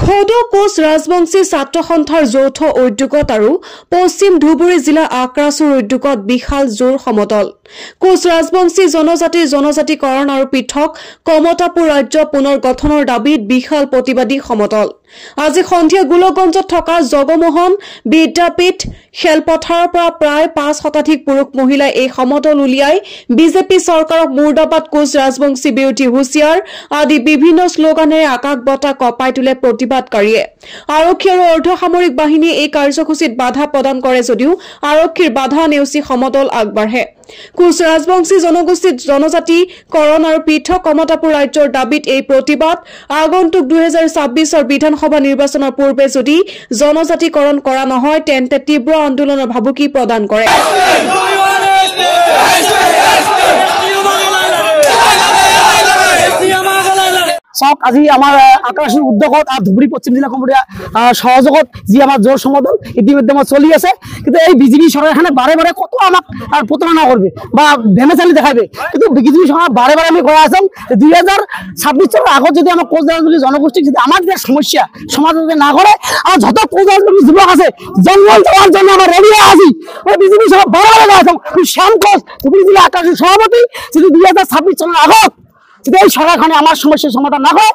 সদৌ কোচ ৰাজবংশী ছাত্ৰ সন্থাৰ যৌথ উদ্যোগত আৰু পশ্চিম ধুবুৰী জিলা আক্ৰাচুৰ উদ্যোগত বিশাল জোৰ সমতল। কোচ ৰাজবংশী জনজাতিকৰণ আৰু পৃথক কমতাপুৰ ৰাজ্য পুনৰ গঠনৰ দাবীত বিশাল প্ৰতিবাদী সমতল। আজি সন্ধিয়া গোলকগঞ্জত থকা জগমোহন বিদ্যাপীঠ খেলপথাৰৰ পৰা প্ৰায় 5 শতাধিক পুৰুষ মহিলাই এই সমতল উলিয়াই বিজেপি চৰকাৰক মুৰ্দাবাদ কোচ ৰাজবংশী বিৰোধী হুঁচিয়াৰ আদি বিভিন্ন শ্লোগানেৰে আকাশ বঁটা কঁপাই তোলে প্ৰতিবাদকাৰীয়ে। আৰক্ষী আৰু অৰ্ধসামৰিক বাহিনীয়ে এই কাৰ্যসূচীত বাধা প্ৰদান কৰে যদিও আৰক্ষীৰ বাধা নেওচি সমতল আগবাঢ়ে। কোচ ৰাজবংশী জনজাতিকৰণ আৰু পৃথক কমতাপুৰ ৰাজ্যৰ দাবীত এই প্ৰতিবাদ আগন্তুক 2026 বিধানসভা নিৰ্বাচনৰ পূৰ্বে যদি জনজাতিকৰণ কৰা নহয় তেন্তে তীব্ৰ আন্দোলনৰ ভাবুকি প্ৰদান কৰে। আজি আমাৰ আক্ৰাচুৰ উদ্যোগত আৰু ধুবুৰী পশ্চিম জিলা কমিটিৰ সহযোগত যি আমাৰ জোৰ সমদল ইতিমধ্যে চলি আছে, কিন্তু এই বিজেপি চৰকাৰখনে বাৰে বাৰে কত আমাক প্ৰতাৰণা কৰবে বা ভেমেচালি দেখাবে, কিন্তু বিজেপি সৰকাৰ বাৰে বাৰে আমি কৈ আছো 2026 চনৰ আগত যদি আমাৰ কোচ ৰাজবংশী জনগোষ্ঠীক যদি আমাৰ যে সমস্যা সমাধান না কৰে আৰ যত কোচ ৰাজবংশী যুবক আছে জঙ্গল যাওয়ার জন্য আমরা রেডি আছি। ওই বিজেপি সরকার বারে বারে কৈ আছো শ্যাম কোচ ধুবুৰী জিলা আক্ৰাচুৰ সভাপতি যদি 2026 চনৰ আগত এই সরকারখানে আমার সমস্যার সমাধান না হয়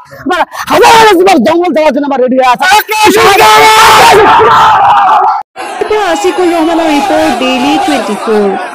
হাজার হাজার যুবক জঙ্গল যাওয়ার জন্য আমার রেডি আছে। আসিকুর রহমানের রিপোর্ট, ডেইলি 24।